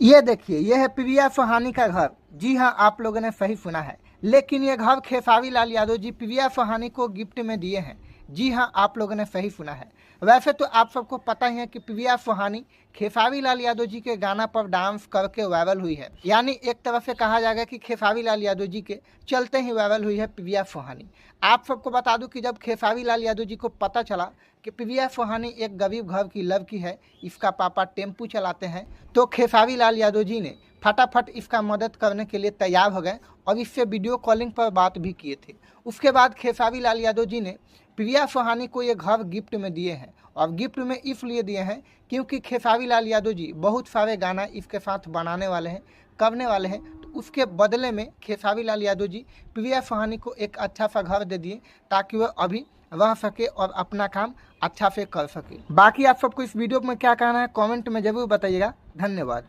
ये देखिए, ये है प्रिया सुहानी का घर। जी हाँ, आप लोगों ने सही सुना है, लेकिन ये घर खेसारी लाल यादव जी प्रिया सुहानी को गिफ्ट में दिए हैं। जी हाँ, आप लोगों ने सही सुना है। वैसे तो आप सबको पता ही है कि प्रिया सुहानी खेसारी लाल यादव जी के गाना पर डांस करके वायरल हुई है। यानी एक तरह से कहा जाएगा कि खेसारी लाल यादव जी के चलते ही वायरल हुई है प्रिया सुहानी। आप सबको बता दूं कि जब खेसारी लाल यादव जी को पता चला कि प्रिया सुहानी एक गरीब घर की लड़की है, इसका पापा टेम्पू चलाते हैं, तो खेसारी लाल यादव जी ने फटाफट इसका मदद करने के लिए तैयार हो गए और इससे वीडियो कॉलिंग पर बात भी किए थे। उसके बाद खेसारी लाल यादव जी ने प्रिया सुहानी को ये घर गिफ्ट में दिए हैं, और गिफ्ट में इसलिए दिए हैं क्योंकि खेसारी लाल यादव जी बहुत सारे गाना इसके साथ बनाने वाले हैं, करने वाले हैं। तो उसके बदले में खेसारी लाल यादव जी प्रिया सुहानी को एक अच्छा सा घर दे दिए ताकि वह अभी रह सके और अपना काम अच्छा से कर सके। बाकी आप सबको इस वीडियो में क्या कहना है कमेंट में ज़रूर बताइएगा। धन्यवाद।